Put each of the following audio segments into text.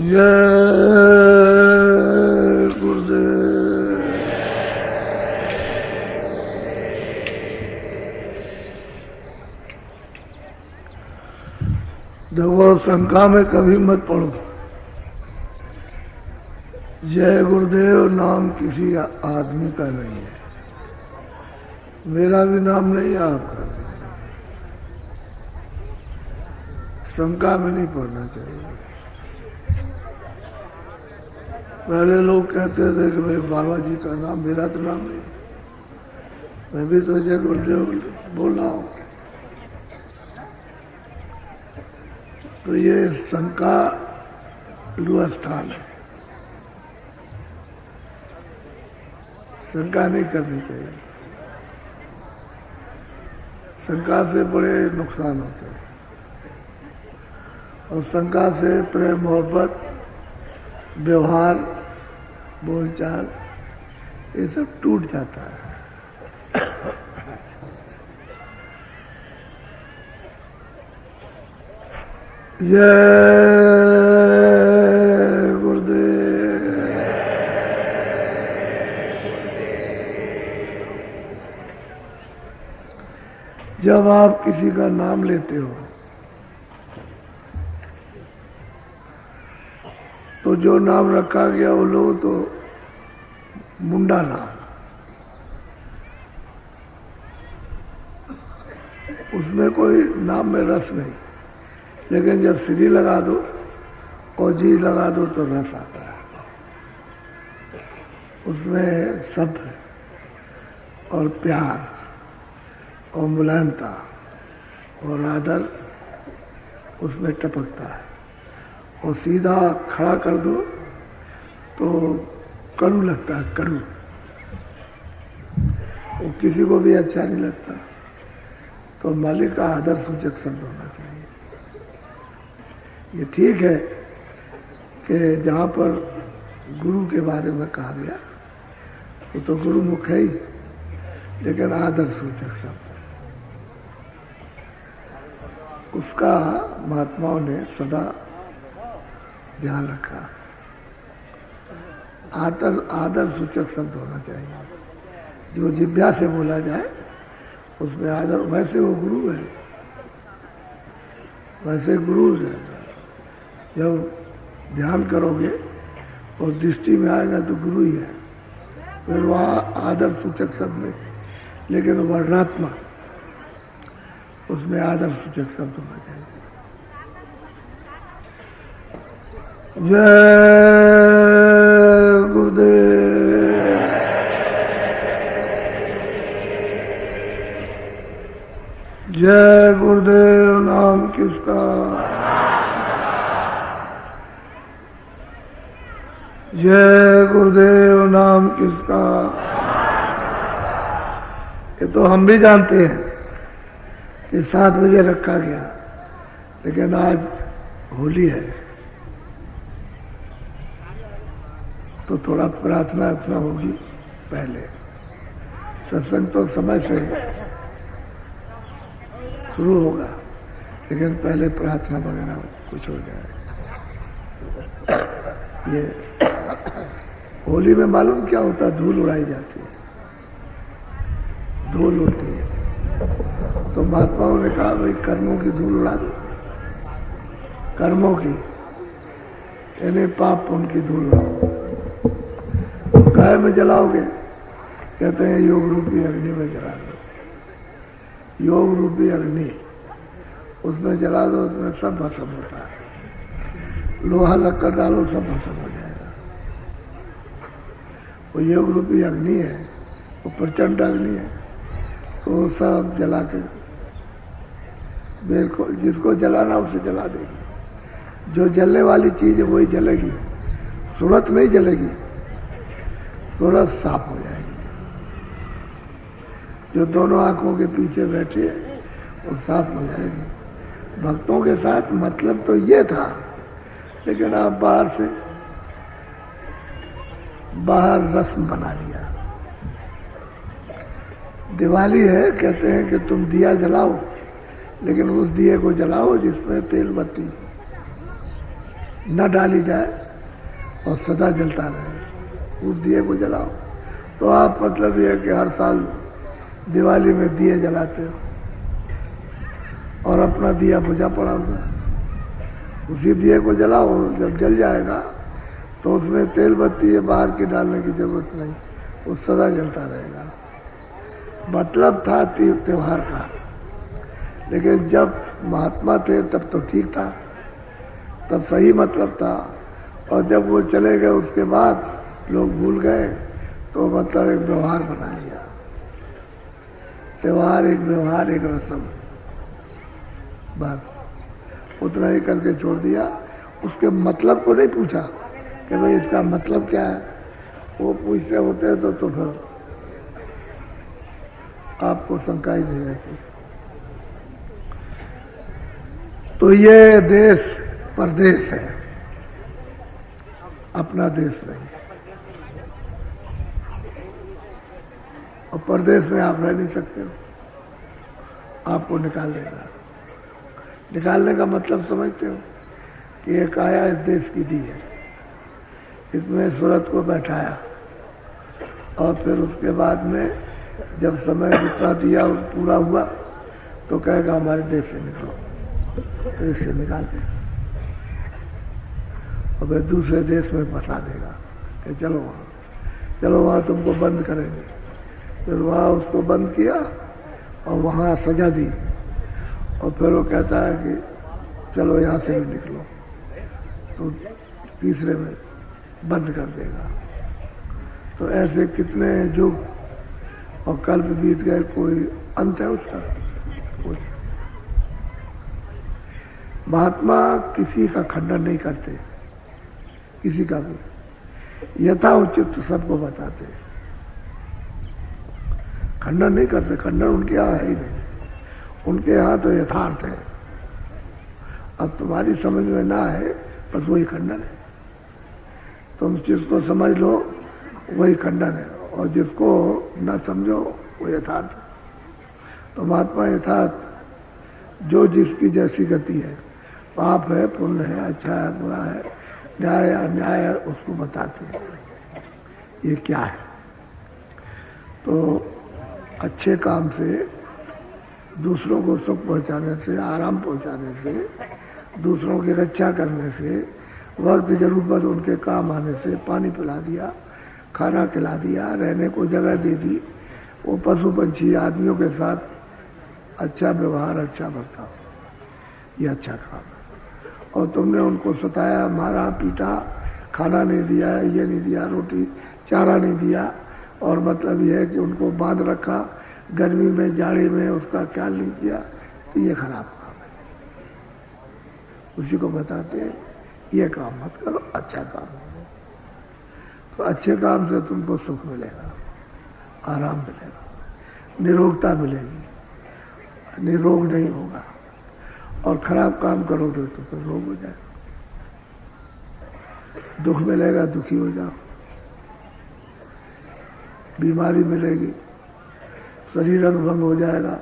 जय गुरुदेव। देखो, शंका में कभी मत पड़ो। जय गुरुदेव नाम किसी आदमी का नहीं है, मेरा भी नाम नहीं है, आपका भी। शंका में नहीं पड़ना चाहिए। पहले लोग कहते थे कि भाई बाबा जी का नाम, मेरा तो नाम नहीं, मैं भी तो जय गुरुदेव बोल रहा हूँ। तो ये शंका स्थान है, शंका नहीं करनी चाहिए। शंका से बड़े नुकसान होते हैं, और शंका से प्रेम मोहब्बत, व्यवहार, बोलचाल, ये सब टूट जाता है। जय गुरुदेव। जब आप किसी का नाम लेते हो तो जो नाम रखा गया वो लोग तो मुंडा नाम, उसमें कोई नाम में रस नहीं। लेकिन जब श्री लगा दो और जी लगा दो तो रस आता है, उसमें सब्र और प्यार और मुलायमता और आदर उसमें टपकता है। और सीधा खड़ा कर दो तो कड़ू लगता है, कड़ू, वो किसी को भी अच्छा नहीं लगता। तो मालिक का आदर सूचक शब्द होना चाहिए। ये ठीक है कि जहाँ पर गुरु के बारे में कहा गया तो गुरु मुख है ही, लेकिन आदर सूचक शब्द उसका महात्माओं ने सदा ध्यान रखा। आदर सूचक शब्द होना चाहिए, जो जिह्वा से बोला जाए उसमें आदर। वैसे वो गुरु है, वैसे गुरु है। जब ध्यान करोगे और दृष्टि में आएगा तो गुरु ही है। फिर वहाँ आदर सूचक शब्द नहीं, लेकिन वर्णात्मक, उसमें आदर सूचक शब्द होना चाहिए। जय गुरुदेव। जय गुरुदेव नाम किसका। जय गुरुदेव नाम किसका। ये तो हम भी जानते हैं कि 7 बजे रखा गया, लेकिन आज होली है तो थोड़ा प्रार्थना अर्चना होगी पहले। सत्संग तो समय से शुरू होगा, लेकिन पहले प्रार्थना वगैरह कुछ हो जाए। ये होली में मालूम क्या होता है, धूल उड़ाई जाती है, धूल उड़ती है। तो महात्माओं ने कहा भाई कर्मों की धूल उड़ा दो, कर्मों की, यानी पाप पुण्य की धूल उड़ाओ। गाय में जलाओगे, कहते हैं योग रूपी अग्नि में जला दो। योग रूपी अग्नि, उसमें जला दो, उसमें सब भस्म होता है। लोहा लक्कड़ डालो, सब भस्म हो जाएगा। वो योग रूपी अग्नि है, वो प्रचंड अग्नि है, तो सब जला के बिल्कुल जिसको जलाना उसे जला देगी। जो जलने वाली चीज है वही जलेगी, सूरत नहीं जलेगी, सूरत साफ हो जाएगी। जो दोनों आंखों के पीछे बैठे है वो साफ हो जाएगी। भक्तों के साथ मतलब तो ये था, लेकिन आप बाहर रस्म बना लिया। दिवाली है, कहते हैं कि तुम दिया जलाओ, लेकिन उस दिए को जलाओ जिसमें तेल बत्ती, न डाली जाए और सदा जलता रहे, उस दिए को जलाओ। तो आप मतलब ये है कि हर साल दिवाली में दिए जलाते हो और अपना दिया बुझा पड़ा हुआ, उसी दिए को जलाओ, जब जल जाएगा तो उसमें तेल बत्ती बाहर की डालने की जरूरत नहीं, वो सदा जलता रहेगा। मतलब था त्योहार का, लेकिन जब महात्मा थे तब तो ठीक था, तब सही मतलब था, और जब वो चले गए उसके बाद लोग भूल गए तो मतलब एक व्यवहार बना लिया। त्योहार एक व्यवहार, एक रस्म, बस उतना ही करके छोड़ दिया। उसके मतलब को नहीं पूछा कि भाई इसका मतलब क्या है, वो पूछते होते तो फिर आपको शंका ही नहीं रहती। तो ये देश परदेश है, अपना देश नहीं। और परदेश में आप रह नहीं सकते हो, आपको निकाल देगा। निकालने का मतलब समझते हो कि एक काया इस देश की दी है, इसमें सूरत को बैठाया और फिर उसके बाद में जब समय जितना दिया पूरा हुआ तो कहेगा हमारे देश से निकलो, तो इससे निकाल देगा और फिर दूसरे देश में फंसा देगा कि चलो वहाँ तुमको बंद करेंगे। फिर वहाँ उसको बंद किया और वहाँ सजा दी और फिर वो कहता है कि चलो यहाँ से भी निकलो, तो तीसरे में बंद कर देगा। तो ऐसे कितने युग और कल्प बीत गए, कोई अंत है उसका? कोई। महात्मा किसी का खंडन नहीं करते, किसी का भी यथा उचित सबको बताते, खंडन नहीं करते। खंडन उनके यहाँ है ही नहीं, उनके यहाँ तो यथार्थ है। अब तुम्हारी समझ में ना है बस वही खंडन है, तुम जिसको समझ लो वही खंडन है, और जिसको ना समझो वो यथार्थ है। तो महात्मा यथार्थ, जो जिसकी जैसी गति है, पाप है पुण्य है, अच्छा है बुरा है, न्याय है अन्याय है, उसको बताते हैं ये क्या है। तो अच्छे काम से, दूसरों को सुख पहुंचाने से, आराम पहुंचाने से, दूसरों की रक्षा करने से, वक्त जरूरत उनके काम आने से, पानी पिला दिया, खाना खिला दिया, रहने को जगह दे दी, वो पशु पंछी आदमियों के साथ अच्छा व्यवहार, अच्छा बर्ताव, ये अच्छा काम है। और तुमने उनको सताया, मारा, पीटा, खाना नहीं दिया, ये नहीं दिया, रोटी चारा नहीं दिया, और मतलब ये है कि उनको बांध रखा, गर्मी में जाड़े में उसका ख्याल नहीं किया, तो ये खराब काम है। उसी को बताते हैं ये काम मत करो, अच्छा काम है। तो अच्छे काम से तुमको सुख मिलेगा, आराम मिलेगा, निरोगता मिलेगी, निरोग नहीं होगा। और खराब काम करोगे तो फिर रोग हो जाएगा, दुख मिलेगा, दुखी हो जाओ, बीमारी मिलेगी, शरीर अंग भंग हो जाएगा,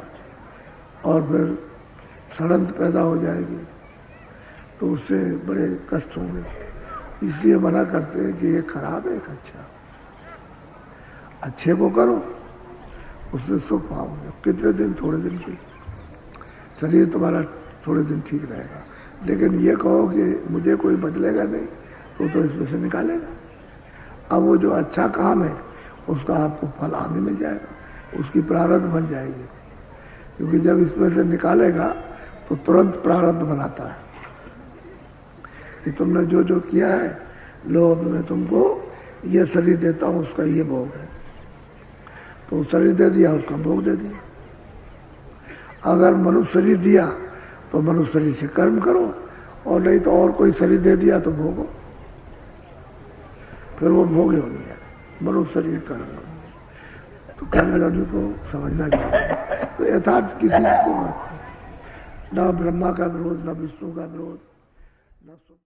और फिर सड़ंत पैदा हो जाएगी, तो उससे बड़े कष्ट होंगे। इसलिए मना करते हैं कि ये खराब है, एक अच्छा, अच्छे को करो, उससे सुख पाओगे। कितने दिन? थोड़े दिन के, शरीर तुम्हारा थोड़े दिन ठीक रहेगा, लेकिन ये कहो कि मुझे कोई बदलेगा नहीं, तो इसमें से निकालेगा। अब वो जो अच्छा काम है उसका आपको फल आगे मिल जाएगा, उसकी प्रारब्ध बन जाएगी, क्योंकि जब इसमें से निकालेगा तो तुरंत प्रारब्ध बनाता है कि तुमने जो जो किया है, लो मैं तुमको ये शरीर देता हूँ, उसका ये भोग है। तो शरीर दे दिया, उसका भोग दे दिया। अगर मनुष्य शरीर दिया तो मनुष्य शरीर से कर्म करो, और नहीं तो और कोई शरीर दे दिया तो भोगो, फिर वो भोग हो गया, मनुष्य शरीर कर्म। तो कर्मयोगी को समझना चाहिए। तो यथार्थ किसी को न ब्रह्मा का विरोध, न विष्णु का विरोध,